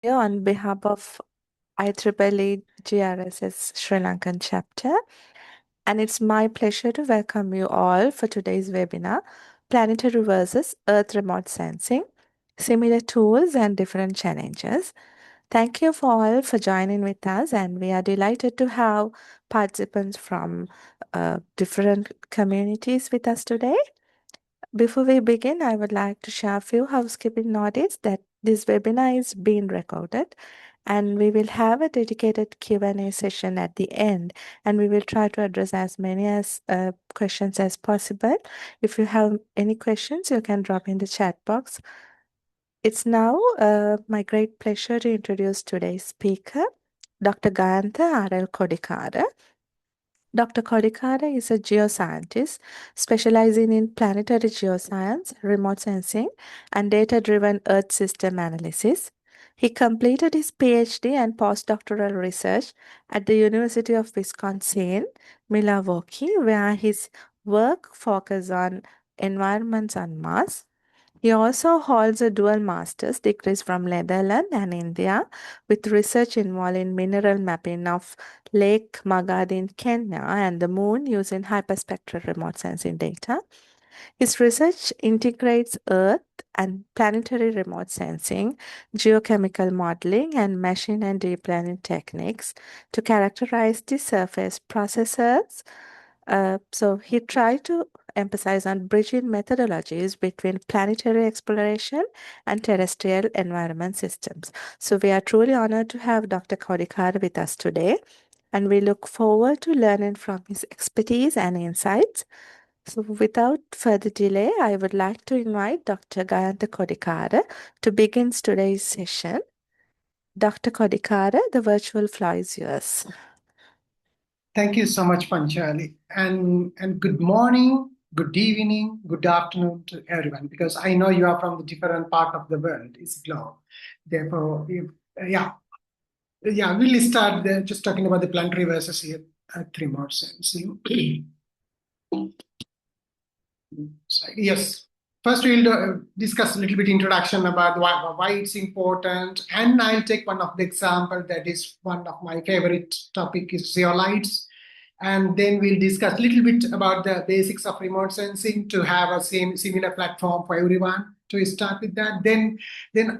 here on behalf of IEEE GRSS Sri Lankan chapter, and it's my pleasure to welcome you all for today's webinar, Planetary versus Earth Remote Sensing, Similar Tools and Different Challenges. Thank you for all for joining with us, and we are delighted to have participants from different communities with us today. Before we begin, I would like to share a few housekeeping notices that this webinar is being recorded and we will have a dedicated Q&A session at the end, and we will try to address as many as questions as possible. If you have any questions, you can drop in the chat box. It's now my great pleasure to introduce today's speaker, Dr. Gayantha R.L. Kodikara. Dr. Kodikara is a geoscientist specializing in planetary geoscience, remote sensing, and data driven Earth system analysis. He completed his PhD and postdoctoral research at the University of Wisconsin, Milwaukee, where his work focused on environments on Mars. He also holds a dual master's degrees from Netherlands and India with research involving mineral mapping of Lake Magadi in Kenya and the moon using hyperspectral remote sensing data. His research integrates Earth and planetary remote sensing, geochemical modeling, and machine and deep learning techniques to characterize the surface processes. So he tried to emphasize on bridging methodologies between planetary exploration and terrestrial environment systems. So we are truly honored to have Dr. Kodikar with us today, and we look forward to learning from his expertise and insights. So without further delay, I would like to invite Dr. Gayantha Kodikara to begin today's session. Dr. Kodikara, the virtual floor is yours. Thank you so much, Panchali. And good morning, good evening, good afternoon to everyone, because I know you are from the different part of the world, it's globe. Therefore, we'll start just talking about the planetary versus remote sensing. Yes. First, we'll discuss a little bit introduction about why it's important, and I'll take one of the example that is one of my favorite topic is zeolites, and then we'll discuss a little bit about the basics of remote sensing to have a similar platform for everyone. To start with that, then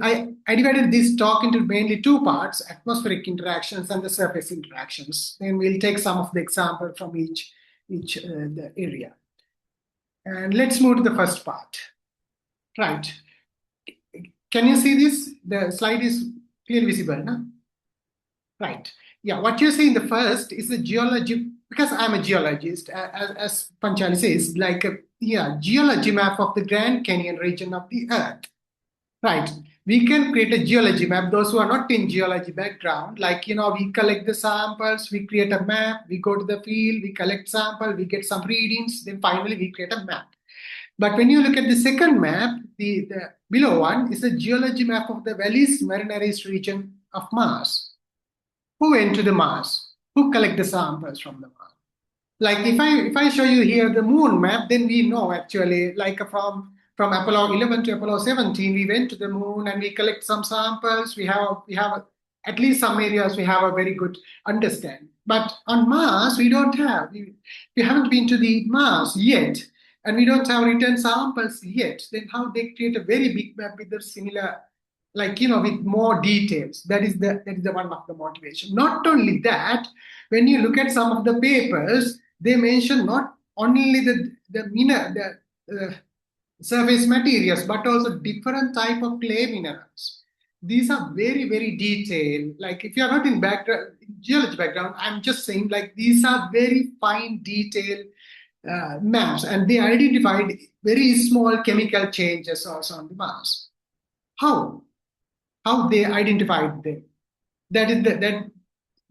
I divided this talk into mainly two parts: atmospheric interactions and the surface interactions. Then we'll take some of the example from each the area. And let's move to the first part. Right. Can you see this? The slide is clearly visible, no? Right. Yeah, what you see in the first is the geology, because I'm a geologist, as Panchali says, like a geology map of the Grand Canyon region of the Earth. Right. We can create a geology map. Those who are not in geology background, like, we collect the samples, we create a map, we go to the field, we collect sample, we get some readings, then finally we create a map. But when you look at the second map, the below one is a geology map of the Valles Marineris region of Mars. Who went to the Mars? Who collect the samples from the Mars? Like if I show you here the moon map, then we know actually, like from Apollo 11 to Apollo 17, we went to the moon and we collect some samples. We have at least some areas we have a very good understanding. But on Mars, we don't have. We haven't been to the Mars yet, and we don't have return samples yet. Then how they create a very big map with the similar, like with more details? That is the one of the motivation. Not only that, when you look at some of the papers, they mention not only the surface materials, but also different type of clay minerals. These are very, very detailed. Like if you are not in geology background, I'm just saying like these are very fine detailed maps, and they identified very small chemical changes also on the Mars. How they identified them? That is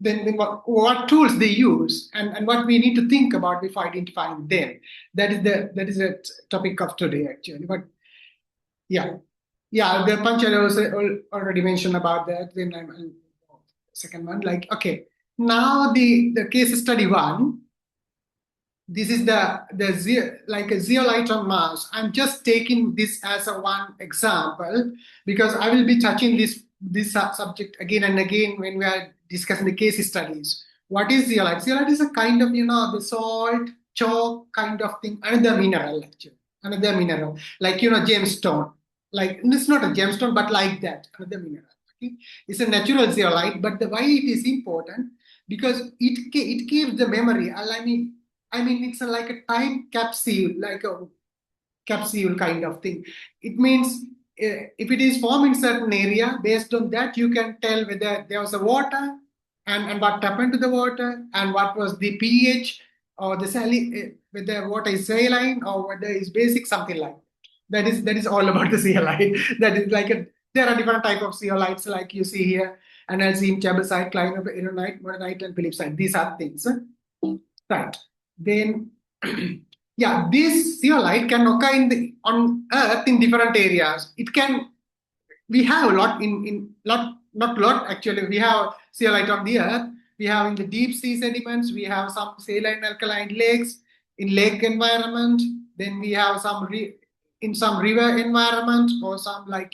then what tools they use, and what we need to think about before identifying them. That is a topic of today actually. But yeah, the Panchal already mentioned about that. Then I'm second one. Like okay, now the case study one. This is like a zeolite on Mars. I'm just taking this as a one example because I will be touching this this subject again and again when we are discussing the case studies. What is zeolite? Zeolite is a kind of, the salt, chalk kind of thing, another mineral actually, another mineral, like, gemstone. Like, it's not a gemstone, but like that, another mineral. Okay? It's a natural zeolite, but why it is important? Because it gives the memory. I mean, it's like a time capsule, like a capsule kind of thing. It means if it is formed in certain area, based on that, you can tell whether there was a water and what happened to the water and what was the pH or the whether water is saline or whether it's basic, something like that. That is all about the zeolite. That is like there are different type of zeolites like you see here, analcime, chabazite, clinoidite, monazite, and philipsite. These are things. Right. Then, yeah, this zeolite can occur on Earth in different areas. It can. We have a lot in lot not lot actually. We have zeolite on the Earth. We have in the deep sea sediments. We have some saline alkaline lakes in lake environment. Then we have in some river environment or some like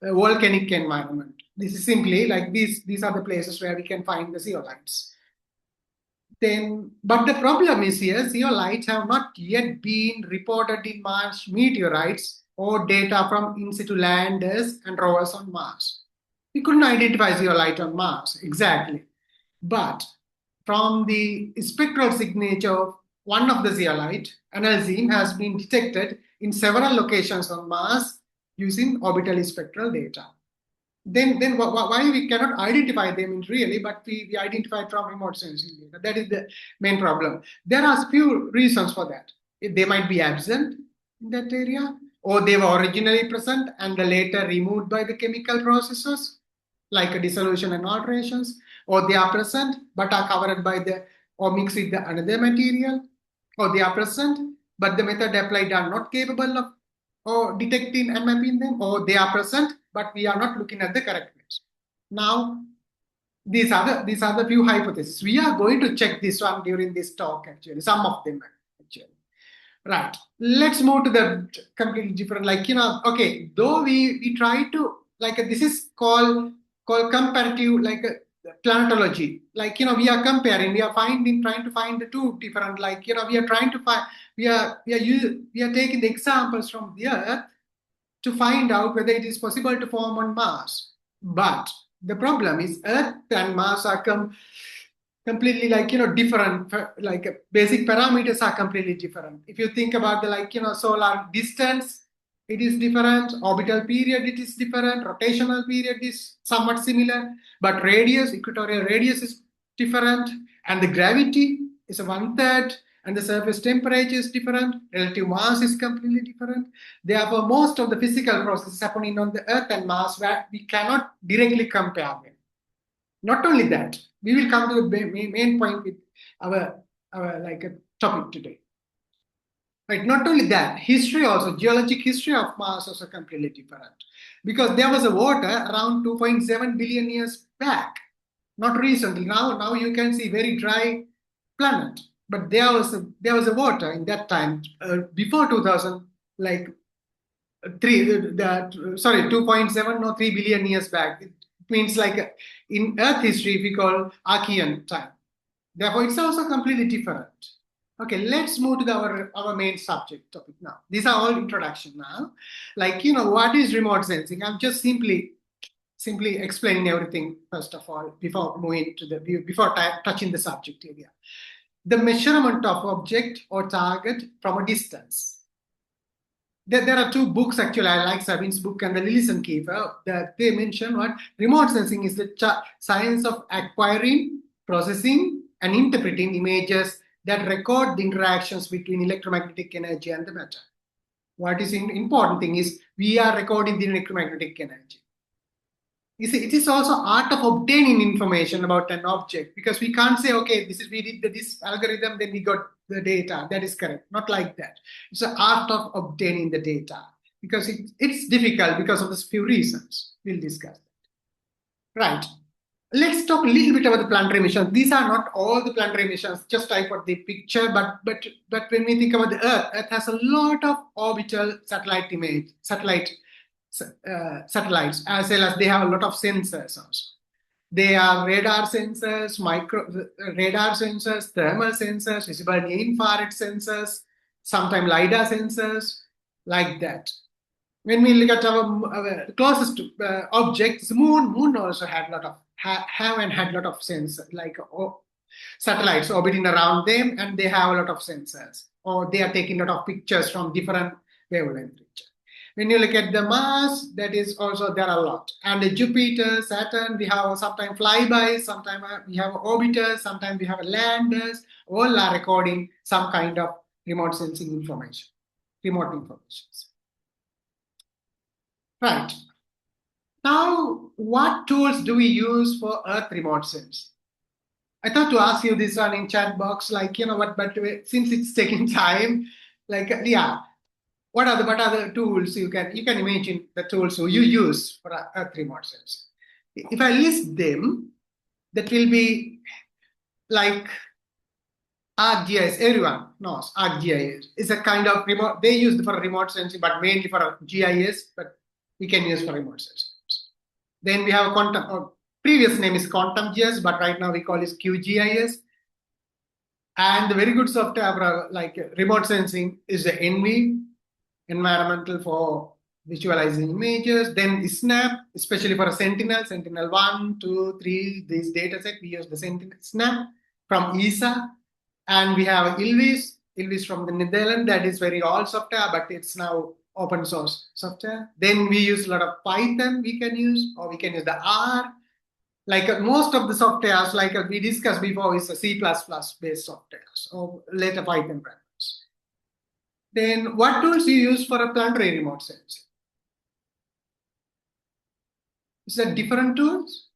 volcanic environment. This is simply like these are the places where we can find the zeolites. Then, but the problem is here, zeolites have not yet been reported in Mars meteorites or data from in situ landers and rovers on Mars. We couldn't identify zeolite on Mars exactly, but from the spectral signature of one of the zeolite, analcime, has been detected in several locations on Mars using orbital spectral data. Then why we cannot identify them really, but we identify from remote sensing data. That is the main problem. There are few reasons for that. They might be absent in that area, or they were originally present and later removed by the chemical processes, like a dissolution and alterations, or they are present but are covered by the or mixed with the another material, or they are present but the method applied are not capable of or detecting and mapping them, or they are present but we are not looking at the correct ways. Now, these are the few hypotheses. We are going to check this one during this talk, actually, some of them, actually. Right. Let's move to the completely different, like, okay, though we try to, like, this is called comparative, like, planetology. Like, we are comparing, we are trying to find the two different, like, we are trying to find, we are taking the examples from the Earth to find out whether it is possible to form on Mars. But the problem is Earth and Mars are completely like different, like basic parameters are completely different. If you think about the like solar distance, it is different, orbital period it is different, rotational period is somewhat similar, but radius, equatorial radius is different, and the gravity is a one third, and the surface temperature is different, relative mass is completely different. Therefore, most of the physical processes happening on the Earth and Mars where we cannot directly compare them. Not only that, we will come to the main point with our like a topic today. Right. Not only that, history also, geologic history of Mars also completely different. Because there was a water around 2.7 billion years back, not recently. Now you can see very dry planet. But there was a water in that time before 2000, like sorry, 2.7 or 3 billion years back. It means like in Earth history we call Archean time. Therefore, it's also completely different. Okay, let's move to our main subject topic now. These are all introduction now. Like, what is remote sensing? I'm just simply explaining everything first of all before moving to before touching the subject area. The measurement of object or target from a distance. There are two books actually. I like Sabin's book and the Lillis and Kiefer that they mention what remote sensing is the science of acquiring, processing, and interpreting images that record the interactions between electromagnetic energy and the matter. What is important thing is we are recording the electromagnetic energy. You see, it is also art of obtaining information about an object because we can't say, okay, we did this algorithm, then we got the data. That is correct. Not like that. It's an art of obtaining the data because it's difficult because of these few reasons. We'll discuss that. Right. Let's talk a little bit about the planetary missions. These are not all the planetary missions, just type out the picture, but when we think about the Earth has a lot of orbital satellite satellites, as well as they have a lot of sensors also. They are radar sensors, radar sensors, thermal sensors, visible infrared sensors, sometimes LiDAR sensors, like that. When we look at our closest objects, moon also had a lot of have and had a lot of sensors, like satellites orbiting around them, and they have a lot of sensors, or they are taking a lot of pictures from different wavelength region. When you look at the Mars, that is also there are a lot. And the Jupiter, Saturn, we have sometimes flybys, sometimes we have orbiters, sometimes we have landers, all are recording some kind of remote sensing information, remote information. Right. Now, what tools do we use for Earth remote sense? I thought to ask you this one in chat box, like, you know what, but since it's taking time, like, yeah, what are the tools you can imagine the tools you use for Earth remote sensing? If I list them, that will be like ArcGIS. Everyone knows ArcGIS is a kind of remote. They use it for remote sensing, but mainly for GIS. But we can use for remote sensing. Then we have quantum. Previous name is quantum GIS, but right now we call it QGIS. And the very good software for like remote sensing is the ENVI, environmental for visualizing images. Then SNAP, especially for a Sentinel 1, 2, 3, this data set, we use the Sentinel SNAP from ESA. And we have Ilvis from the Netherlands, that is very old software, but it's now open source software. Then we use a lot of Python we can use, or we can use the R. Like most of the softwares, like we discussed before, is a C++ based softwares or later Python programs. Then what tools do you use for a planetary remote sensing? Is that different tools?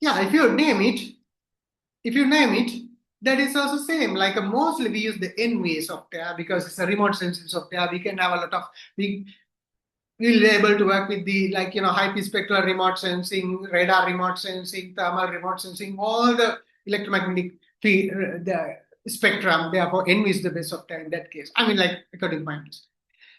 Yeah, if you name it, that is also same. Like mostly we use the ENVI software because it's a remote sensing software. We can have a lot of we'll be able to work with the like hyperspectral remote sensing, radar remote sensing, thermal remote sensing, all the electromagnetic the spectrum. Therefore, ENVI is the best software in that case. I mean, like according to my understanding.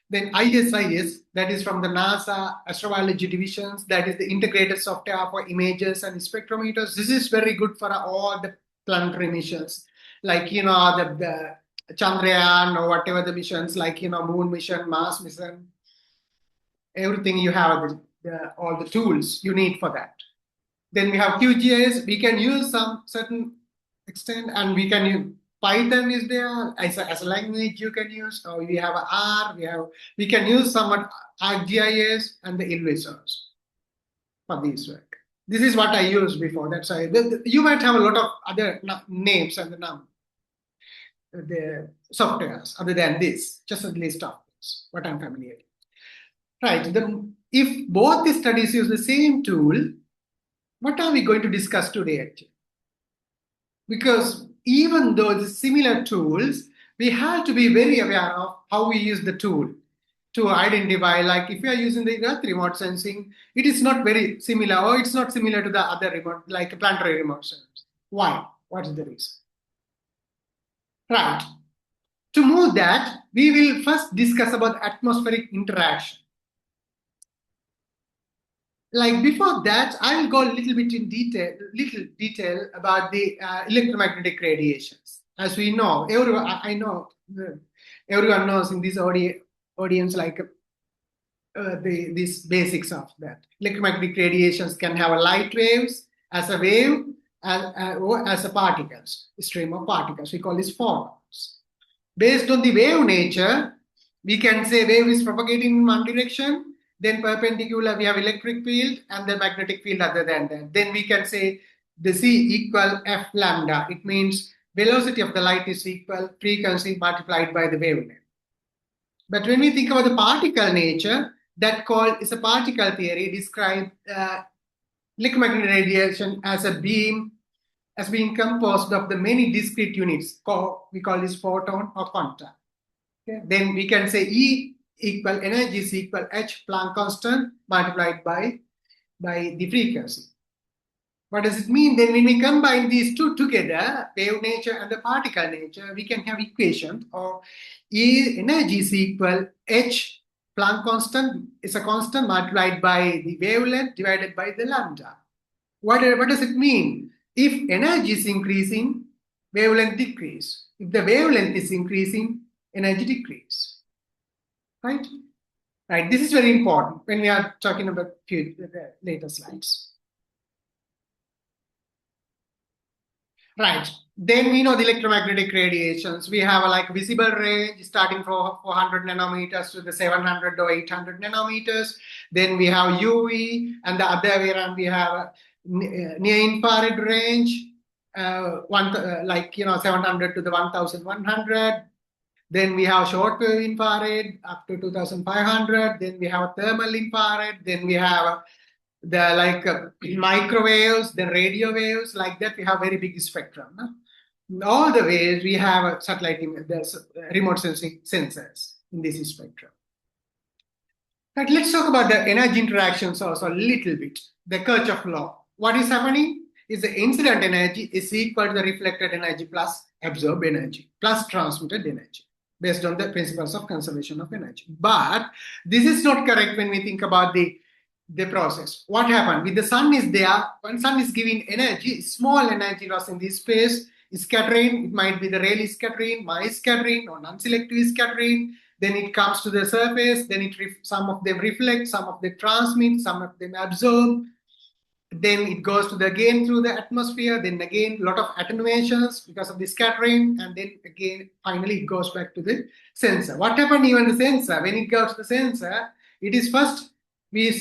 Then ISIS, that is from the NASA Astrobiology divisions, that is the integrated software for images and spectrometers. This is very good for all the planetary missions, like the Chandrayaan or whatever the missions, like Moon mission, Mars mission, everything you have all the tools you need for that. Then we have QGIS. We can use some certain extent, and we can use Python is there as a language you can use. Or we have R. We can use somewhat ArcGIS and the Illusions for this work. This is what I used before. That's why you might have a lot of other names and the softwares other than this. Just a list of this, what I'm familiar with. Right. If both the studies use the same tool, what are we going to discuss today actually? Because even though the similar tools, we have to be very aware of how we use the tool to identify, like if you are using the Earth remote sensing, it is not very similar, or it's not similar to the other remote, like planetary remote sensing. Why? What is the reason? Right. To move that, we will first discuss about atmospheric interaction. Like before that, I will go a little bit in detail about the electromagnetic radiations. As we know, I know everyone knows in this audience like these basics of that. Electromagnetic radiations can have a light waves as a wave or as a particles, a stream of particles. We call this photons. Based on the wave nature, we can say wave is propagating in one direction. Then perpendicular, we have electric field and the magnetic field other than that. Then we can say the C equal F lambda. It means velocity of the light is equal frequency multiplied by the wavelength. But when we think about the particle nature, that is a particle theory, describe electromagnetic radiation as a beam as being composed of the many discrete units. We call this photon or quanta. Okay. Then we can say E equal energy is equal H Planck constant multiplied by the frequency. What does it mean? Then when we combine these two together, wave nature and the particle nature, we can have equation or E energy is equal H Planck constant is a constant multiplied by the wavelength divided by the lambda. What does it mean? If energy is increasing, wavelength decrease. If the wavelength is increasing, energy decrease. Right? Right. This is very important when we are talking about later slides. Right. Then we know the electromagnetic radiations. We have a like visible range starting from 400 nanometers to the 700 or 800 nanometers. Then we have UV, and the other way around we have a near infrared range, 700 to the 1100. Then we have short wave infrared up to 2500. Then we have thermal infrared. Then we have the microwaves, the radio waves, like that. We have very big spectrum. No? All the ways we have a satellite, the remote sensing sensors in this spectrum. But let's talk about the energy interactions also a little bit. The Kirchhoff law. What is happening is the incident energy is equal to the reflected energy plus absorbed energy plus transmitted energy based on the principles of conservation of energy. But this is not correct when we think about the process. What happened? With the sun is there, when sun is giving energy, small energy loss in this space is scattering. It might be the Rayleigh scattering, Mie scattering, or non-selective scattering. Then it comes to the surface, then some of them reflect, some of them transmit, some of them absorb. Then it goes to again through the atmosphere, then again a lot of attenuations because of the scattering, and then again finally it goes back to the sensor. What happened even the sensor? When it goes to the sensor, it is first we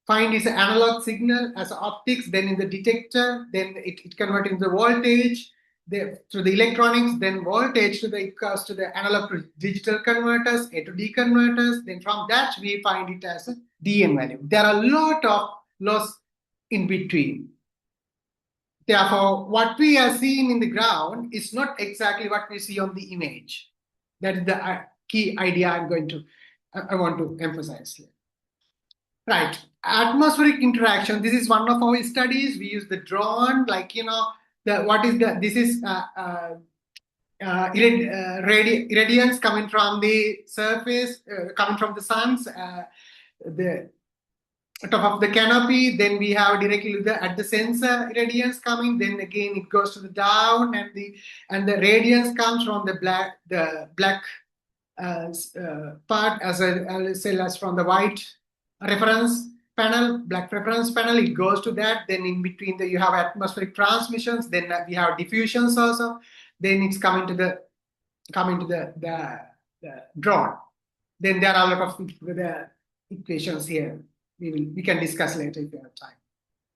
find is an analog signal as optics, then in the detector, then it converts into voltage, through the electronics, then voltage it goes to the analog to digital converters, A to D converters. Then from that we find it as a DN value. There are a lot of loss in between. Therefore, what we are seeing in the ground is not exactly what we see on the image. That is the key idea I want to emphasize here. Right, atmospheric interaction. This is one of our studies. We use the drone, this is irradiance coming from the surface, coming from the sun's the top of the canopy. Then we have directly at the sensor irradiance coming. Then again it goes to the down, and the radiance comes from the black part as well as from the white reference panel, black reference panel. It goes to that. Then in between you have atmospheric transmissions. Then we have diffusions also. Then it's coming to the drone. Then there are a lot of the equations here. We can discuss later if we have time.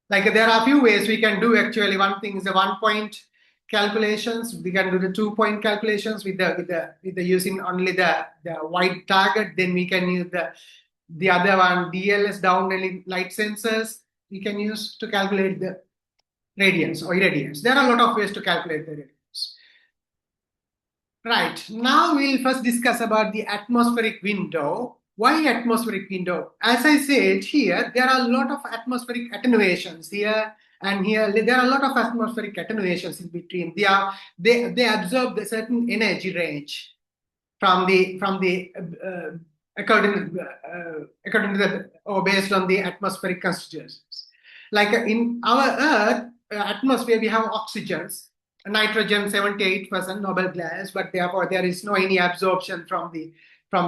Like there are a few ways we can do actually. One thing is the 1-point calculations. We can do the 2-point calculations with the using only the white target. Then we can use the other one, DLS, down light sensors, we can use to calculate the radiance or irradiance. There are a lot of ways to calculate the radiance. Right, now we'll first discuss about the atmospheric window. Why atmospheric window? As I said here, there are a lot of atmospheric attenuations here and here. There are a lot of atmospheric attenuations in between. They absorb the certain energy range from the according to the or based on the atmospheric constituents. Like in our Earth atmosphere, we have oxygens, nitrogen 78% noble gas, but therefore there is no any absorption from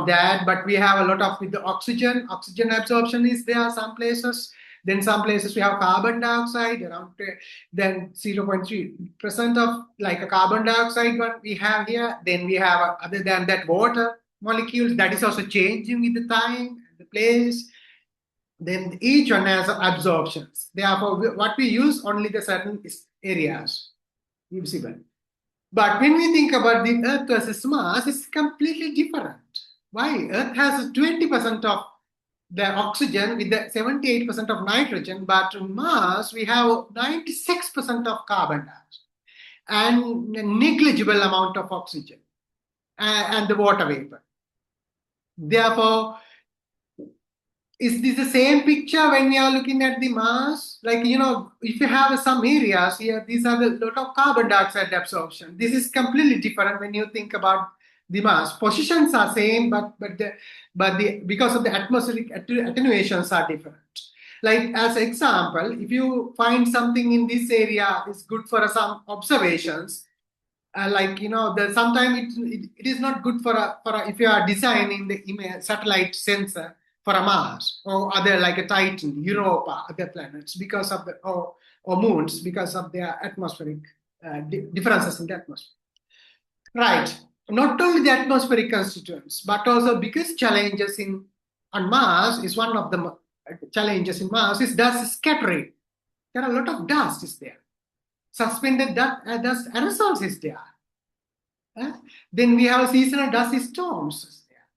that. But we have a lot of with the oxygen absorption is there some places. Then some places we have carbon dioxide around then 0.3% of like a carbon dioxide what we have here. Then we have other than that water molecules that is also changing with the time and the place. Then each one has absorptions. Therefore, what we use only the certain areas visible. But when we think about the Earth versus Mars, it's completely different. Why? Earth has 20% of the oxygen with the 78% of nitrogen, but on Mars we have 96% of carbon dioxide and a negligible amount of oxygen and the water vapor. Therefore, is this the same picture when we are looking at the Mars? Like, if you have some areas here, these are the lot of carbon dioxide absorption. This is completely different when you think about the Mars. Positions are same, but the because of the atmospheric attenuations are different. Like as example, if you find something in this area is good for some observations, like the sometimes it is not good if you are designing the image satellite sensor for a Mars or other like a Titan, Europa, other planets because of the or moons because of their atmospheric differences in the atmosphere. Right. Not only the atmospheric constituents, but also biggest challenges in on Mars is one of the challenges in Mars is dust scattering. There are a lot of dust is there. Suspended dust aerosols is there. Uh, Then we have seasonal dust storms is there.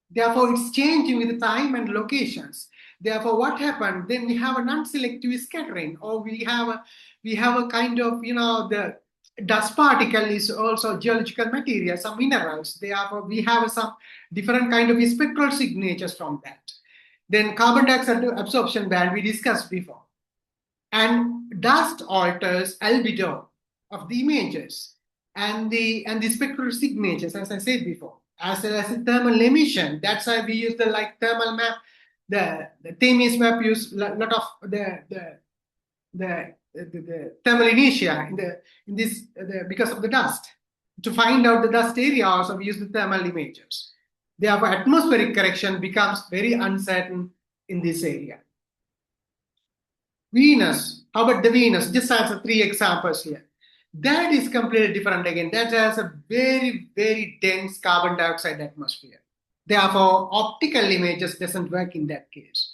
Therefore, it's changing with the time and locations. Therefore, what happened? Then we have a non-selective scattering, or we have a kind of the dust particle is also geological material, some minerals. Therefore, we have some different kind of spectral signatures from that. Then carbon dioxide absorption band we discussed before, and dust alters albedo of the images and the spectral signatures, as I said before, as well as the thermal emission. That's why we use the like thermal map. The Themis map use a lot of the thermal inertia in this because of the dust. To find out the dust area, also we use the thermal images. Therefore, atmospheric correction becomes very uncertain in this area. Venus, how about the Venus? Just as three examples here. That is completely different again. That has a very, very dense carbon dioxide atmosphere. Therefore, optical images doesn't work in that case.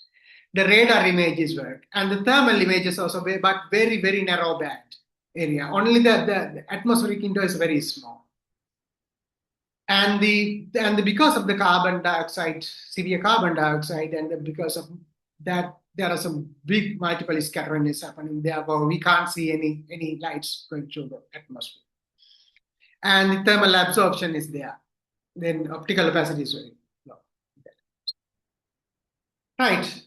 The radar images work, and the thermal images also, but very, very narrow band area. Only the atmospheric window is very small. And because of the carbon dioxide, severe carbon dioxide, and because of that, there are some big multiple scattering is happening there, but we can't see any lights going through the atmosphere. And the thermal absorption is there. Then optical opacity is very low. Right.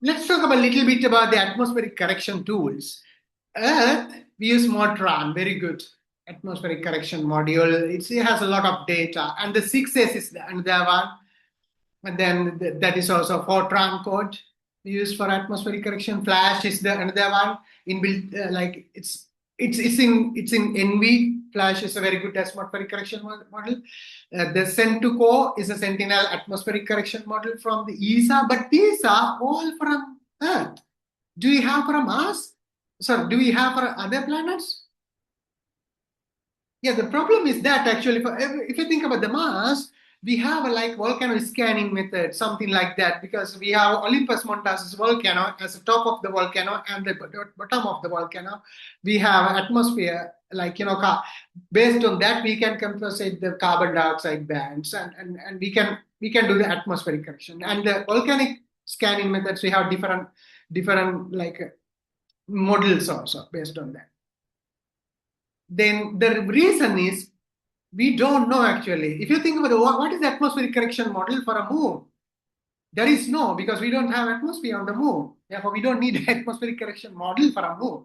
Let's talk about a little bit about the atmospheric correction tools. Earth, we use Motran, very good atmospheric correction module. It has a lot of data, and the 6S is another one. And then that is also Fortran code used for atmospheric correction. Flash is the another one inbuilt, like it's in NV. Flash is a very good atmospheric correction model. The Sen2Co is a Sentinel atmospheric correction model from the ESA, but these are all from Earth. Do we have from Mars? Sorry, do we have for other planets? Yeah, the problem is that actually, if you think about the Mars, we have a like volcano scanning method, something like that, because we have Olympus Mons volcano as the top of the volcano and the bottom of the volcano. We have atmosphere, like based on that we can compensate the carbon dioxide bands, and we can do the atmospheric correction. And the volcanic scanning methods, we have different like models also based on that. Then the reason is we don't know actually. If you think about what is the atmospheric correction model for a moon, there is no, because we don't have atmosphere on the moon. Therefore, we don't need atmospheric correction model for a moon.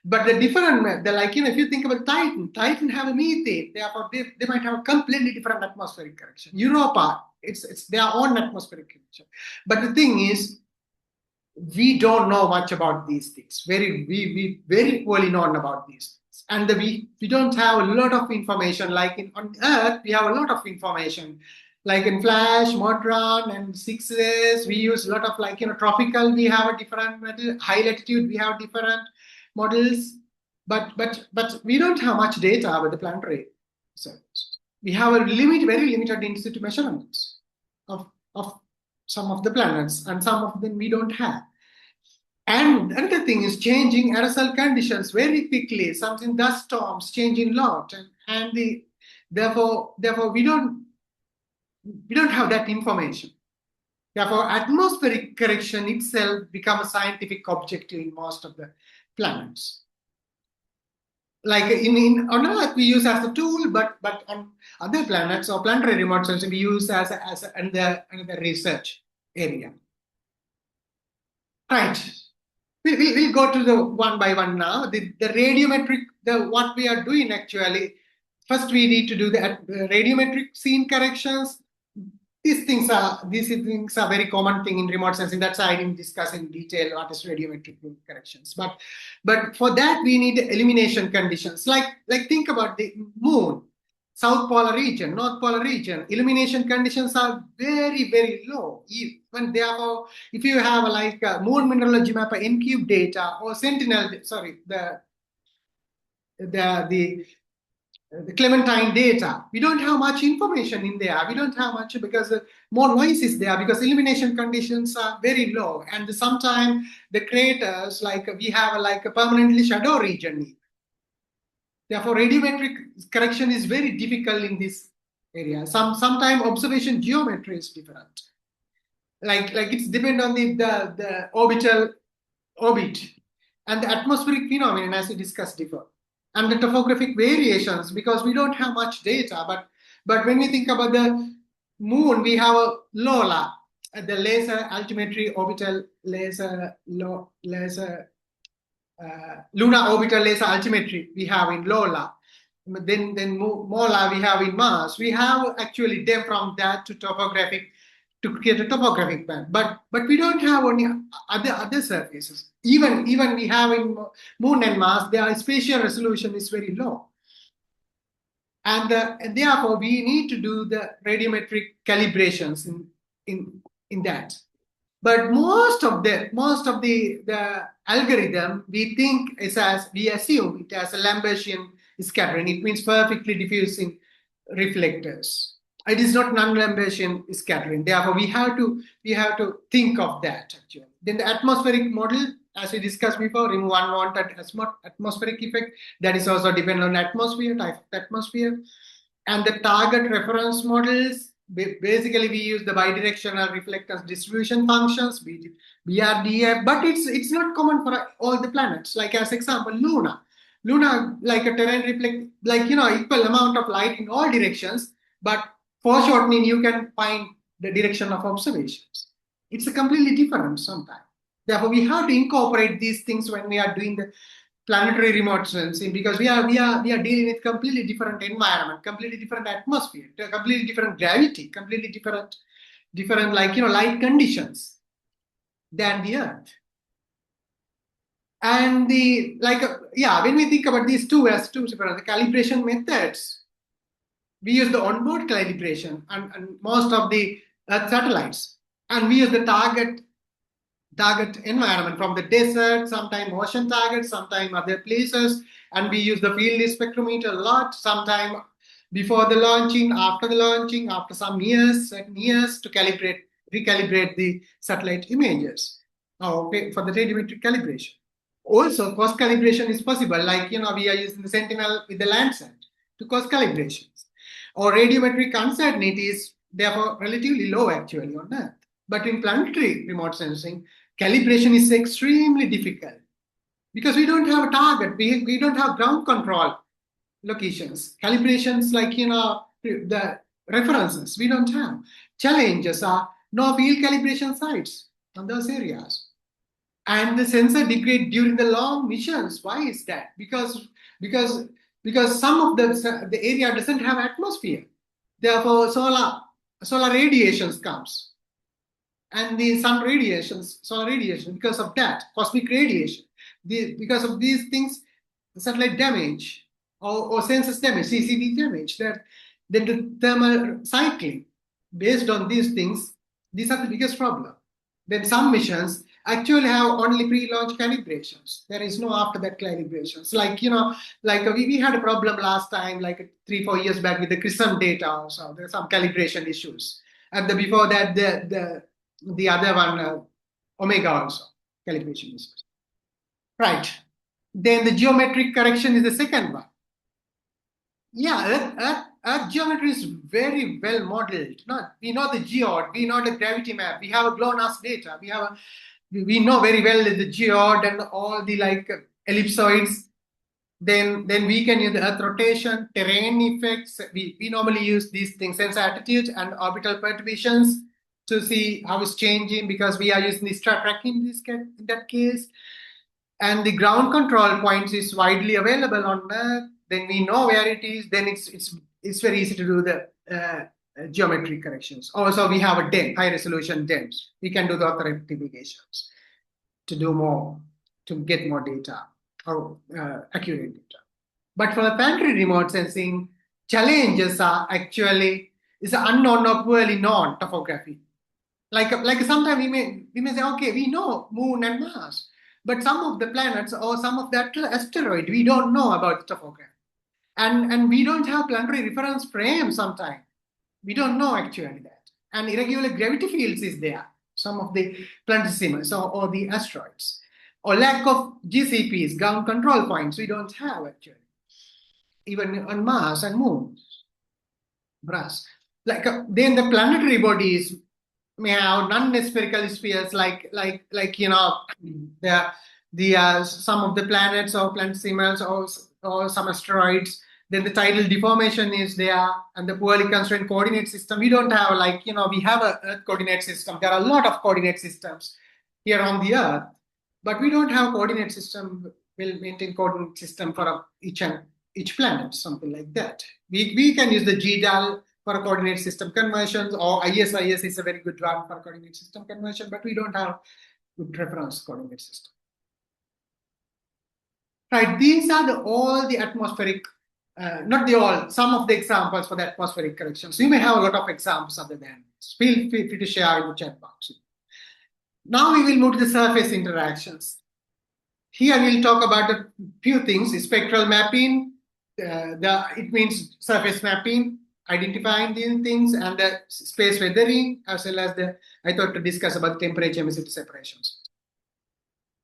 But the different, the like, if you think about Titan have a methane. Therefore, they might have a completely different atmospheric correction. Europa, it's their own atmospheric correction. But the thing is, we don't know much about these things. We very poorly known about these things. And we don't have a lot of information. Like on Earth, we have a lot of information. Like in Flash, Modron, and 6S, we use a lot of like tropical. We have a different model. High latitude, we have different models. But we don't have much data about the planetary. So we have a very limited in situ measurements of some of the planets, and some of them we don't have. And another thing is changing aerosol conditions very quickly. Something dust storms changing a lot, and therefore we don't have that information. Therefore, atmospheric correction itself becomes a scientific objective in most of the planets. Like on Earth, we use as a tool, but on other planets or planetary remote sensing, we use as another research area. Right. We'll go to the one by one now. The radiometric, what we are doing actually, first we need to do the radiometric scene corrections. These things are very common thing in remote sensing. That's why I didn't discuss in detail what is radiometric corrections. But for that we need elimination conditions. Like think about the moon, south polar region, north polar region. Illumination conditions are very low. Even therefore, if you have like a moon mineralogy map, NCube data or Sentinel, sorry, the the Clementine data. We don't have much information in there. We don't have much because more noise is there because illumination conditions are very low. And sometimes the craters, like we have like a permanently shadow region. Therefore, radiometric correction is very difficult in this area. Sometimes observation geometry is different. Like it's depend on the orbital orbit and the atmospheric phenomenon as we discussed before, and the topographic variations because we don't have much data. But when we think about the moon, we have a LOLA, the laser altimetry orbital laser lunar orbital laser altimetry we have in LOLA. Then MOLA we have in Mars. We have actually depth from that to topographic to create a topographic plan. But we don't have any other surfaces. Even we have in Moon and Mars, their spatial resolution is very low. And therefore we need to do the radiometric calibrations in that. But most of the algorithm we think is as we assume it as a Lambert-Eaton scattering. It means perfectly diffusing reflectors. It is not non-Lambert-Eaton scattering. Therefore, we have to think of that actually. Then the atmospheric model, as we discussed before, remove unwanted atmospheric effect. That is also dependent on atmosphere, type of atmosphere. And the target reference models, basically we use the bidirectional reflectance distribution functions, BRDF, but it's not common for all the planets. Like as example, Luna, like a terrain reflect, like equal amount of light in all directions, but foreshortening you can find the direction of observations. It's a completely different sometimes. Therefore, we have to incorporate these things when we are doing the planetary remote sensing because we are dealing with completely different environment, completely different atmosphere, completely different gravity, completely different light conditions than the Earth. And when we think about these two as two separate the calibration methods, we use the onboard calibration and most of the Earth satellites, and we use the target environment from the desert, sometimes ocean targets, sometimes other places, and we use the field spectrometer a lot, sometimes before the launching, after some years, certain years to recalibrate the satellite images for the radiometric calibration. Also, cost calibration is possible, like we are using the Sentinel with the Landsat to cost calibrations. Or radiometric uncertainty is therefore relatively low actually on Earth. But in planetary remote sensing, calibration is extremely difficult because we don't have a target. We don't have ground control locations. Calibrations like the references we don't have. Challenges are no field calibration sites on those areas. And the sensor degrade during the long missions. Why is that? Because some of the area doesn't have atmosphere. Therefore, solar radiations comes and the sun radiations, solar radiation, because of that, cosmic radiation, because of these things, the satellite damage or census damage, CCD damage, then the thermal cycling, based on these things, these are the biggest problem. Then some missions actually have only pre-launch calibrations. There is no after that calibrations. We had a problem last time, like 3-4 years back with the CRISM data also. There's some calibration issues. And before that, the other one, Omega also, calibration issues. Right. Then the geometric correction is the second one. Yeah, Earth geometry is very well modeled. We know the geode, we know the gravity map, we have a GLONASS data, we know very well the geode and all the ellipsoids. Then we can use the Earth rotation, terrain effects. We normally use these things, sensor attitude and orbital perturbations to see how it's changing because we are using the star tracking in that case. And the ground control points is widely available on Earth. then we know where it is, then it's very easy to do the geometry corrections. Also, we have a DEM, high resolution DEMs. We can do the authentications to do more, to get more data or accurate data. But for the planetary remote sensing, challenges are actually is unknown or poorly known topography. Like sometimes we may say, okay, we know Moon and Mars, but some of the planets or some of the asteroid we don't know about the topography, and we don't have planetary reference frame sometimes. We don't know actually that. And irregular gravity fields is there. Some of the planetesimal or the asteroids. Or lack of GCPs, ground control points, we don't have actually. Even on Mars and Moon. Brass. Then the planetary bodies may have non-spherical spheres like the some of the planets or planetesimals or some asteroids. Then the tidal deformation is there, and the poorly constrained coordinate system. We don't have we have a Earth coordinate system. There are a lot of coordinate systems here on the Earth, but we don't have coordinate system. Will maintain coordinate system for each planet, something like that. We can use the GDAL for coordinate system conversions, or ISIS is a very good one for coordinate system conversion, but we don't have good reference coordinate system. Right, these are all the atmospheric, not the all, some of the examples for the atmospheric corrections. You may have a lot of examples other than this. Feel free to share in the chat box. Now we will move to the surface interactions. Here we'll talk about a few things: spectral mapping, it means surface mapping, identifying these things, and the space weathering, as well as I thought to discuss about temperature emissivity separations.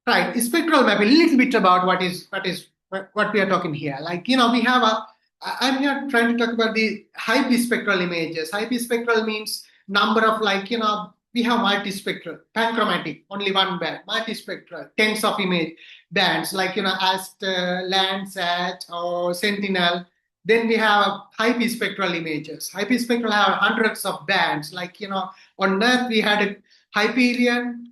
Right, spectral mapping, a little bit about what we are talking here. We have I'm here trying to talk about the high spectral images. High spectral means number of we have multispectral, panchromatic, only one band, multispectral, tens of image bands Aster, Landsat, or Sentinel. Then we have high spectral images. High spectral have hundreds of bands. On Earth we had a Hyperion,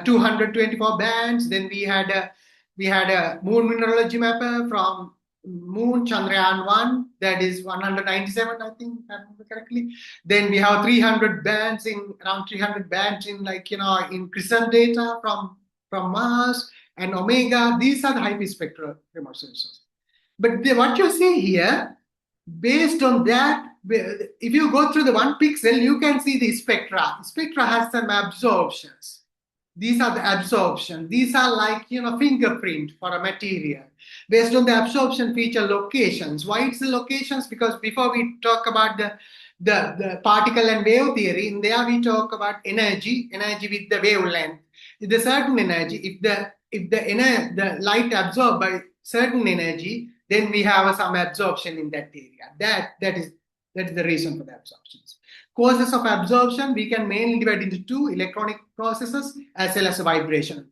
224 bands. Then we had a moon mineralogy mapper from Moon Chandrayaan-1, that is 197, I think, if I remember correctly. Then we have 300 bands around 300 bands in Crystal data from Mars and Omega. These are the high spectral remote sensors. But what you see here, based on that, if you go through the one pixel, you can see the spectra. Spectra has some absorptions. These are the absorption. These are fingerprint for a material based on the absorption feature locations. Why it's the locations? Because before we talk about the particle and wave theory, in there we talk about energy with the wavelength. With a certain energy, if the light absorbed by certain energy, then we have some absorption in that area. That is the reason for the absorptions. Causes of absorption, we can mainly divide into two: electronic processes as well as vibration.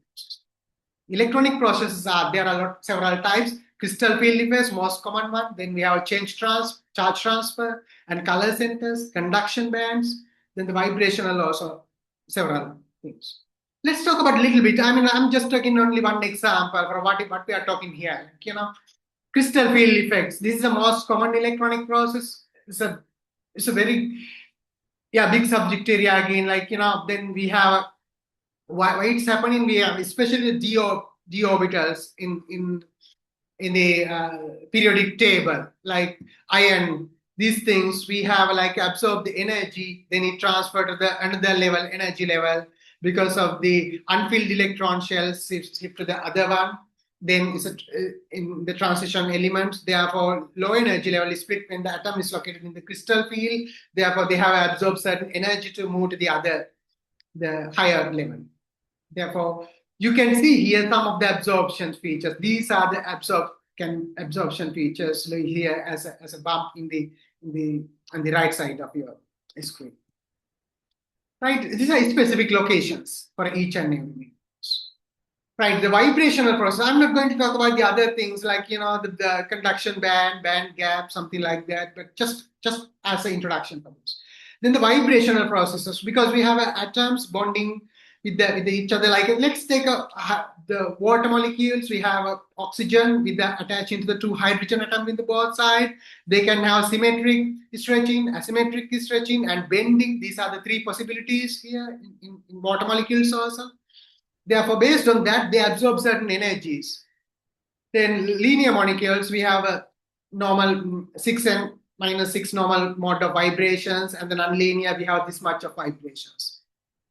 Electronic processes there are several types. Crystal field effects, most common one. Then we have charge transfer, and color centers, conduction bands. Then the vibrational also several things. Let's talk about a little bit. I'm just taking only one example for what we are talking here. Crystal field effects. This is the most common electronic process. It's a very big subject area again. Then we have why it's happening. We have especially d orbitals in the periodic table, like iron. These things we have absorb the energy, then it transfer to the another level, energy level, because of the unfilled electron shells shift to the other one. Then it's in the transition elements, therefore low energy level is split when the atom is located in the crystal field. Therefore, they have absorbed certain energy to move to the higher level. Therefore, you can see here some of the absorption features. These are the absorption features here as a bump on the right side of your screen. Right, these are specific locations for each and every. Right, the vibrational process. I'm not going to talk about the other things like the conduction band gap, something like that, but just as an introduction for this. Then the vibrational processes, because we have atoms bonding with each other. Like let's take the water molecules. We have oxygen with the attaching to the two hydrogen atoms in the both side. They can have symmetric stretching, asymmetric stretching, and bending. These are the three possibilities here in water molecules also. Therefore, based on that, they absorb certain energies. Then linear molecules, we have a normal 6 and minus 6 normal mode of vibrations, and then nonlinear, we have this much of vibrations.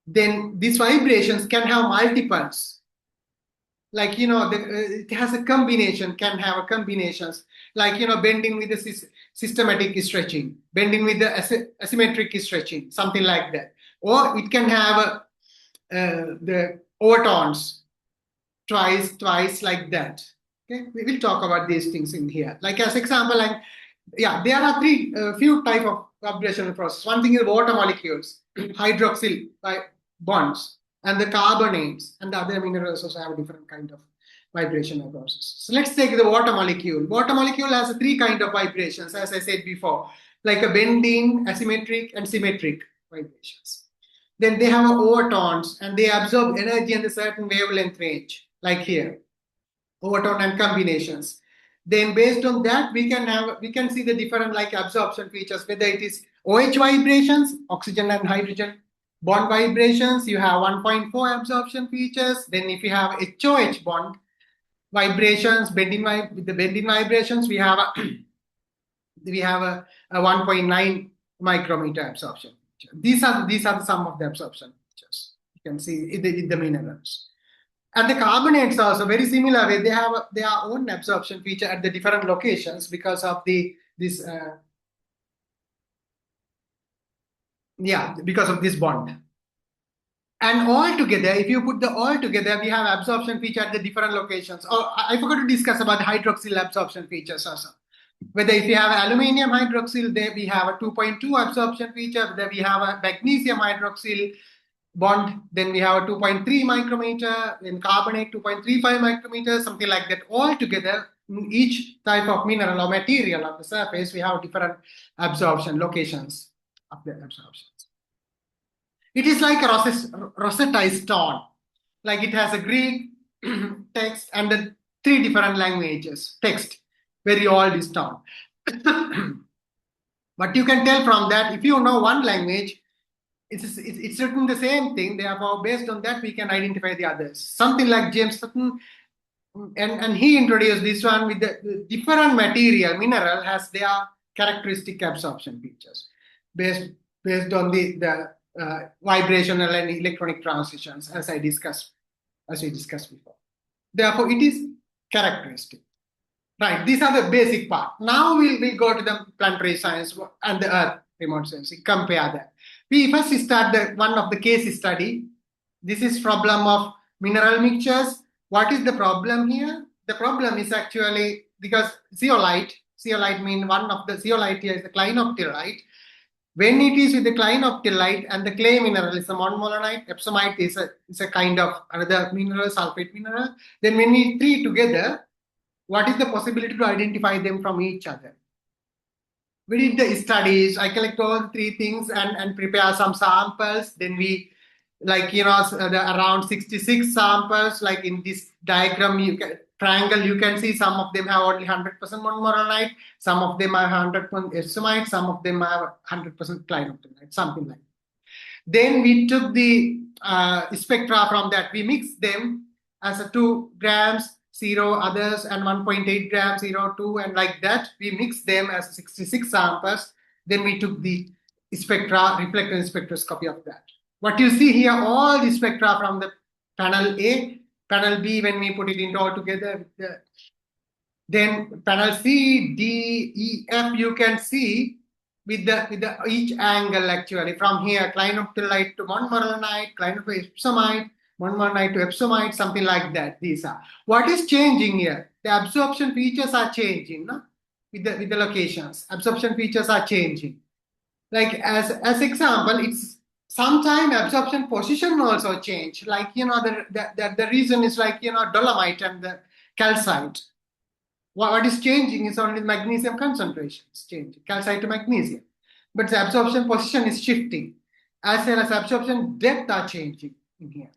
Then these vibrations can have multiples. Like, it has a combination, can have a combinations. Like, bending with the systematic stretching, bending with the asymmetric stretching, something like that. Or it can have the overtones, twice like that. Okay, we will talk about these things in here. Like as example, like there are three few type of vibrational process. One thing is water molecules, hydroxyl bonds, and the carbonates, and the other minerals also have different kind of vibrational process. So let's take the water molecule. Water molecule has three kind of vibrations, as I said before, like a bending, asymmetric, and symmetric vibrations. Then they have overtones, and they absorb energy in a certain wavelength range, like here, overtone and combinations. Then based on that, we can see the different like absorption features, whether it is OH vibrations, oxygen and hydrogen bond vibrations, you have 1.4 absorption features. Then if you have HOH bond vibrations, with the bending vibrations, we have a 1.9 micrometer absorption feature. These are some of the absorption features you can see in the minerals. And the carbonates are also very similar way. They have their own absorption feature at the different locations because of this bond. And all together, if you put the all together, we have absorption feature at the different locations. Oh, I forgot to discuss about hydroxyl absorption features also. Whether if you have aluminium hydroxyl, there we have a 2.2 absorption feature. Whether we have a magnesium hydroxyl bond, then we have a 2.3 micrometer, then carbonate 2.35 micrometers, something like that. All together, in each type of mineral or material of the surface, we have different absorption locations of the absorptions. It is like a Rosetta Stone, like it has a Greek text and the three different languages text, very old stone. But you can tell from that, if you know one language, it's written the same thing. Therefore, based on that, we can identify the others. Something like James Sutton, and he introduced this one with the different material, mineral has their characteristic absorption features based on the vibrational and electronic transitions, as we discussed before. Therefore, it is characteristic. Right, these are the basic part. Now we'll go to the planetary science and the Earth remote sensing, compare that. We first start one of the case study. This is problem of mineral mixtures. What is the problem here? The problem is actually because zeolite means one of the zeolite here is the clinoptilite. When it is with the clinoptilite and the clay mineral is a montmorillonite, epsomite is a kind of another mineral, sulfate mineral. Then when we three together, what is the possibility to identify them from each other? We did the studies. I collect all three things and prepare some samples. Then we, around 66 samples, like in this diagram, triangle, you can see some of them have only 100% montmorillonite, some of them are 100% epsomite, some of them are 100% clinoptilite, something like that. Then we took the spectra from that. We mixed them as a 2 grams, 0 others, and 1.8 grams, 0, 2, and like that. We mixed them as 66 samples. Then we took the spectra, reflected spectroscopy of that. What you see here, all the spectra from the panel A, panel B, when we put it into all together, then panel C, D, E, F, you can see with the each angle actually from here, clinoptilite to montmorillonite, clinoptilite to epsomite, montmorillonite to epsomite, something like that. These are what is changing here. The absorption features are changing, no? With the locations, absorption features are changing. Like as example, it's sometime absorption position also change. Like the reason is like dolomite and the calcite. What is changing is only magnesium concentration is changing, calcite to magnesium. But the absorption position is shifting, as well as absorption depth are changing in here.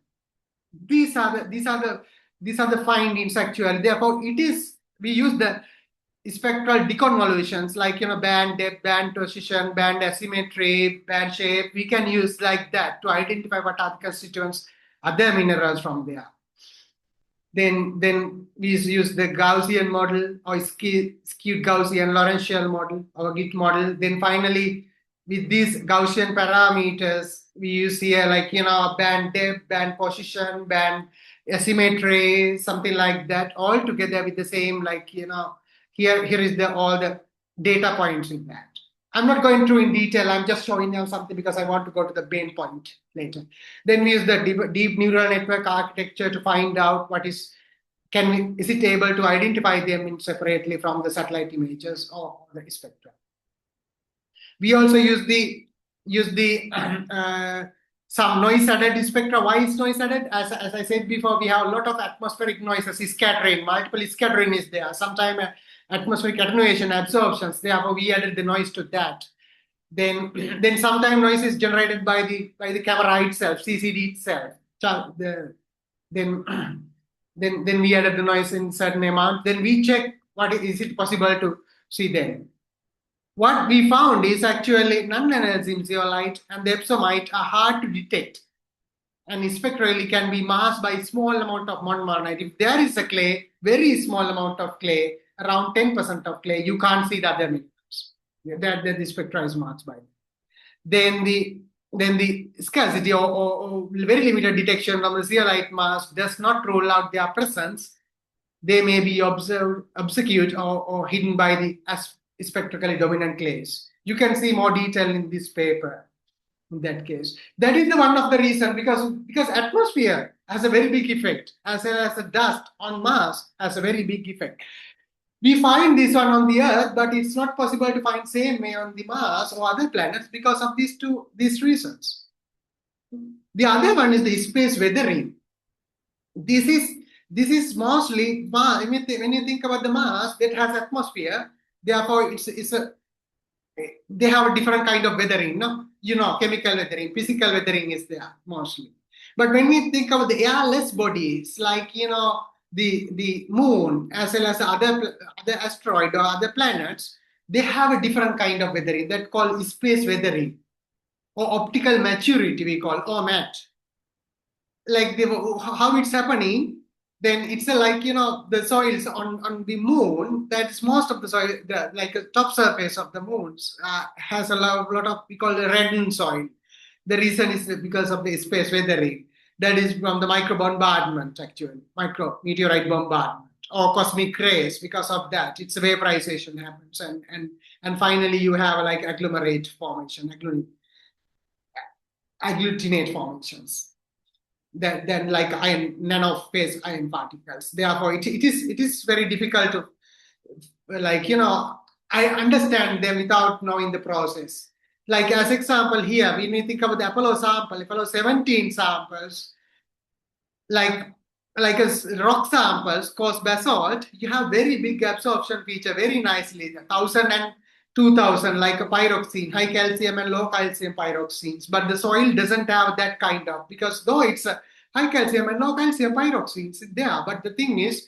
these are the findings actually. Therefore, we use the spectral deconvolutions like band depth, band position, band asymmetry, band shape. We can use like that to identify what are the constituents, other minerals from there. Then we use the Gaussian model or skewed Gaussian Lorentzian model or Git model. Then finally, with these Gaussian parameters, we use here like band depth, band position, band asymmetry, something like that, all together with the same like here is the all the data points in that. I'm not going through in detail. I'm just showing you something because I want to go to the main point later. Then we use the deep neural network architecture to find out what is is it able to identify them in separately from the satellite images or the spectrum. We also use the some noise added spectra. Why is noise added? As I said before, we have a lot of atmospheric noises, scattering, multiple scattering is there. Sometimes atmospheric attenuation, absorptions. Therefore, we added the noise to that. Then then sometimes noise is generated by the camera itself, CCD itself. Then then we added the noise in certain amount. Then we check what is it possible to see them. What we found is actually non-energy zeolite and the epsomite are hard to detect and spectrally can be masked by small amount of montmorillonite. If there is a clay, very small amount of clay, around 10% of clay, you can't see the other minerals. That the spectra is masked by. Then the scarcity or very limited detection of the zeolite mask does not rule out their presence. They may be obscured or hidden by the spectrally dominant clays. You can see more detail in this paper. In that case, that is the one of the reason because atmosphere has a very big effect, as well as the dust on Mars has a very big effect. We find this one on the Earth, but it's not possible to find same way on the Mars or other planets because of these reasons. The other one is the space weathering. This is mostly when you think about the Mars that has atmosphere. Therefore, they have a different kind of weathering, no? Chemical weathering, physical weathering is there mostly. But when we think about the airless bodies, like the moon as well as other asteroid or other planets, they have a different kind of weathering that called space weathering or optical maturity we call OMAT. Like how it's happening, then it's like the soils on the moon. That's most of the soil, like the top surface of the moons has a lot of we call the reddened soil. The reason is because of the space weathering. That is from the micro bombardment, actually, micro meteorite bombardment or cosmic rays. Because of that, it's vaporization happens, and finally you have like agglomerate formation, agglutinate formations that then like iron nanophase iron particles. Therefore, it is very difficult to like I understand them without knowing the process. Like as example here, when we think about the Apollo 17 samples, like rock samples cause basalt, you have very big absorption feature, very nicely, 1,000 and 2,000, like a pyroxene, high calcium and low calcium pyroxenes. But the soil doesn't have that kind of, because though it's a high calcium and low calcium pyroxenes there, but the thing is,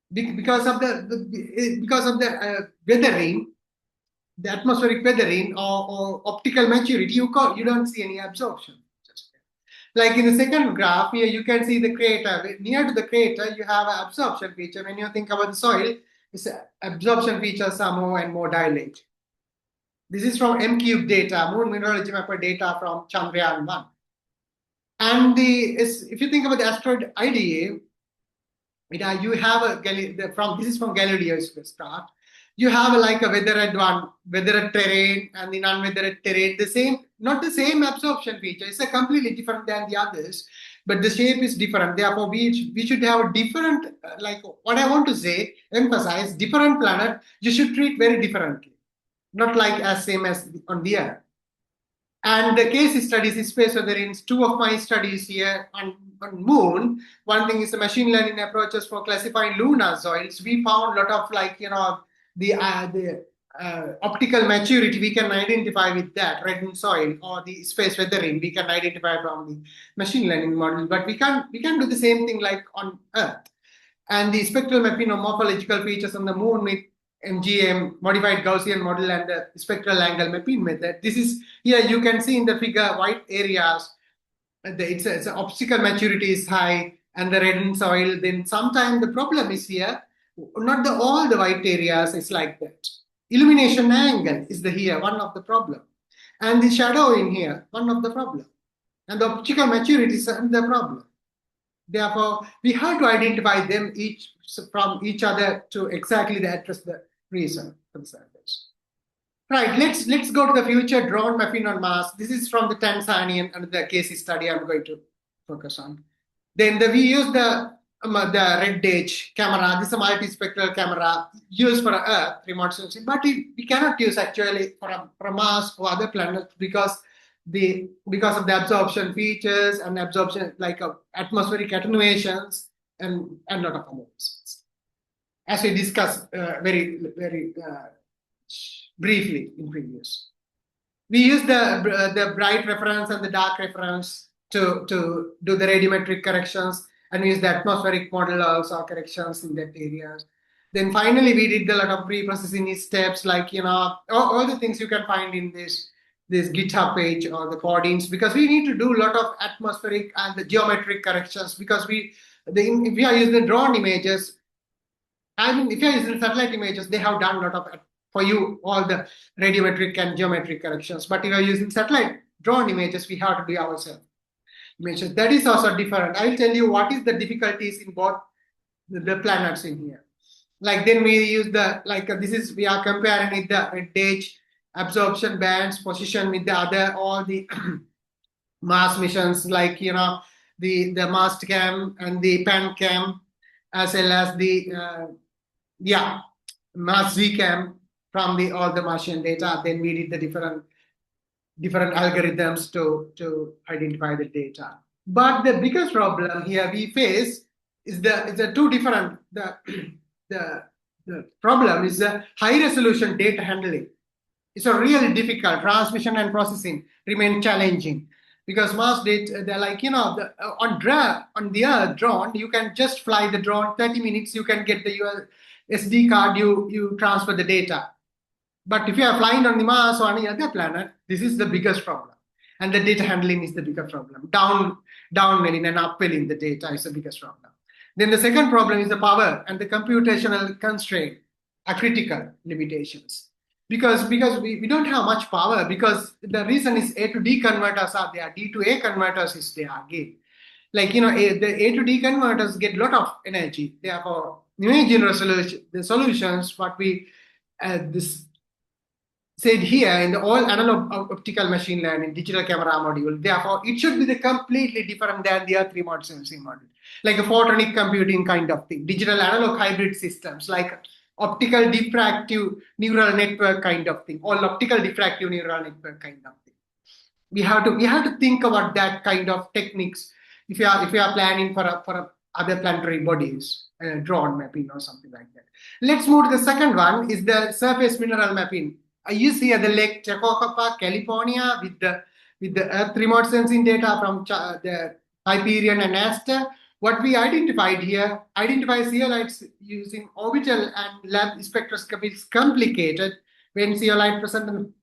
because of the weathering, the atmospheric weathering or optical maturity, you don't see any absorption. Like in the second graph here, you can see the crater. Near to the crater, you have an absorption feature. When you think about the soil, it's absorption features are more and more dilated. This is from M-Cube data, Moon Mineralogy Mapper data from Chandrayaan-1. And if you think about the asteroid IDA, you have this is from Galileo's start. You have like a weathered terrain and the non-weathered terrain. Not the same absorption feature. It's a completely different than the others, but the shape is different. Therefore, we should have a different, like what I want to say, emphasize, different planet. You should treat very differently, not like as same as on the Earth. And the case studies is space weathering. Two of my studies here on Moon. One thing is the machine learning approaches for classifying lunar soils. We found a lot of like the optical maturity we can identify with that reddened soil or the space weathering we can identify from the machine learning model, but we can do the same thing like on Earth. And the spectral mapping of morphological features on the moon with MGM, modified Gaussian model, and the spectral angle mapping method. This is here you can see in the figure white areas. It's a optical maturity is high and the reddened soil. Then sometimes the problem is here, not all the white areas is like that. Illumination angle is the here one of the problem, and the shadowing here one of the problem, and the optical maturity is the problem. Therefore, we have to identify them each from each other to exactly address the reason for the surface. Right, let's go to the future drone mapping on Mars. This is from the Tanzanian and the case study I'm going to focus on. Then we use the red gauge camera. This is a multispectral camera used for Earth remote sensing, but we cannot use actually for Mars or other planets because of the absorption features and absorption like atmospheric attenuations and a lot of other reasons, as we discussed very briefly in previous. We use the bright reference and the dark reference to do the radiometric corrections, and we use the atmospheric model also corrections in that areas. Then finally, we did a lot of pre-processing steps, like all the things you can find in this GitHub page or the coordinates, because we need to do a lot of atmospheric and the geometric corrections because if we are using the drone images, I mean, if you are using satellite images, they have done a lot of for you all the radiometric and geometric corrections. But if you are using satellite drone images, we have to do ourselves images. That is also different. I will tell you what is the difficulties in both the planets in here. Like then we use we are comparing with the red gauge absorption bands position with the other all the Mars missions like the mast cam and the pan cam, as well as the Mars cam from all the Martian data. Then we did the different algorithms to identify the data. But the biggest problem here we face is the two different the problem is the high resolution data handling. It's a really difficult. Transmission and processing remain challenging because Mars data, they're like on the Earth drone, you can just fly the drone 30 minutes, you can get your SD card, you transfer the data. But if you are flying on the Mars or any other planet, this is the biggest problem, and the data handling is the bigger problem. Downwelling and upwelling the data is the biggest problem. Then the second problem is the power and the computational constraint are critical limitations. Because we don't have much power, because the reason is A to D converters are there, D to A converters is there again. Like the A to D converters get a lot of energy. Therefore, imaging resolution, the solutions what we this said here in the all analog optical machine learning digital camera module. Therefore, it should be the completely different than the Earth remote sensing model, like a photonic computing kind of thing, digital analog hybrid systems, like optical diffractive neural network kind of thing, or optical diffractive neural network kind of thing. We have to think about that kind of techniques if you are planning for other planetary bodies, drone mapping or something like that. Let's move to the second one, is the surface mineral mapping. I use here the Lake Tekakwapa, California, with the Earth remote sensing data from the Hyperion and Aster. What we identified here, zeolites using orbital and lab spectroscopy is complicated when zeolite present in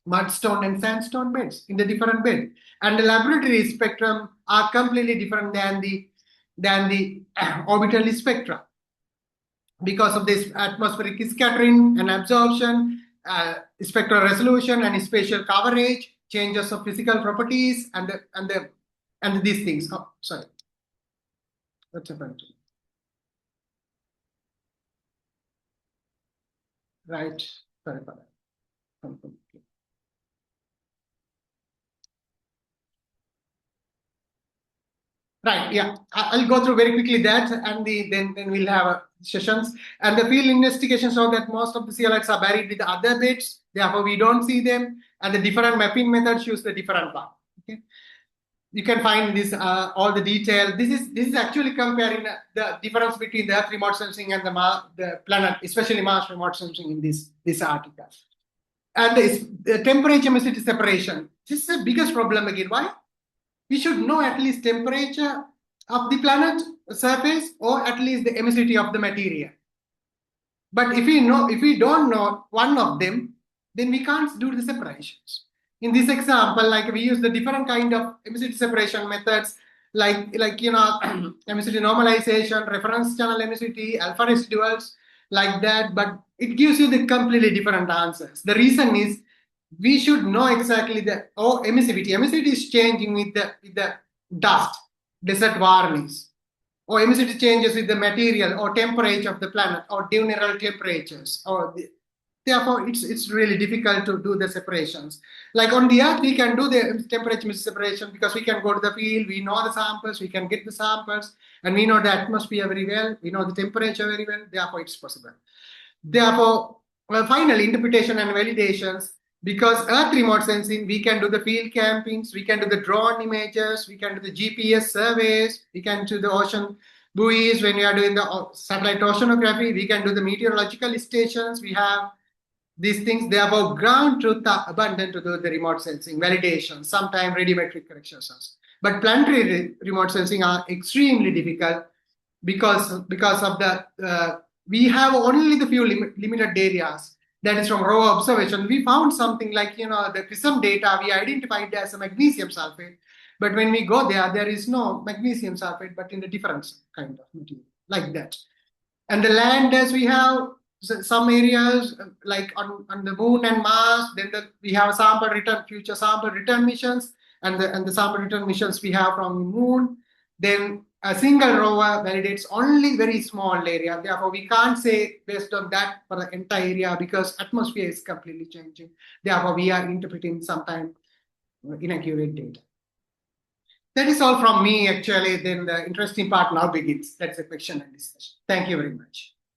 mudstone and sandstone beds in the different beds. And the laboratory spectrum are completely different than the orbital spectra. Because of this atmospheric scattering and absorption, spectral resolution and spatial coverage, changes of physical properties, and these things. Oh, sorry. What's happened? Right. Sorry for that. Right. Yeah. I'll go through very quickly that, and then we'll have sessions. And the field investigation show that most of the zeolites are buried with other bits. Therefore, we don't see them. And the different mapping methods use the different one. Okay. you can find this all the detail. This is actually comparing the difference between the Earth remote sensing and the planet, especially Mars remote sensing in this article. And the temperature emissivity separation. This is the biggest problem again. Why? We should know at least temperature of the planet surface or at least the emissivity of the material. But if we don't know one of them, then we can't do the separations. In this example, like we use the different kind of emissivity separation methods, like emissivity normalization, reference channel emissivity, alpha residuals, like that. But it gives you the completely different answers. The reason is we should know exactly the emissivity. Emissivity is changing with the dust, desert varnish, or emissivity changes with the material or temperature of the planet or diurnal temperatures therefore it's really difficult to do the separations. Like on the Earth we can do the temperature separation because we can go to the field, we know the samples, we can get the samples, and we know the atmosphere very well, we know the temperature very well, therefore it's possible. Therefore, finally, interpretation and validations, because Earth remote sensing, we can do the field campings, we can do the drone images, we can do the GPS surveys, we can do the ocean buoys when we are doing the satellite oceanography, we can do the meteorological stations, we have these things. Therefore, ground truth are abundant to do the remote sensing validation, sometimes radiometric corrections. But planetary remote sensing are extremely difficult because of the we have only the few limited areas. That is from raw observation. We found something like the prism data. We identified as a magnesium sulfate, but when we go there, there is no magnesium sulfate, but in a different kind of material like that. And the land, as we have some areas like on the moon and Mars, then we have sample return, future sample return missions, and the sample return missions we have from the moon. Then a single rover validates only very small area. Therefore, we can't say based on that for the entire area because atmosphere is completely changing. Therefore, we are interpreting sometimes inaccurate data. That is all from me, actually. Then the interesting part now begins. That's the question and discussion. Thank you very much.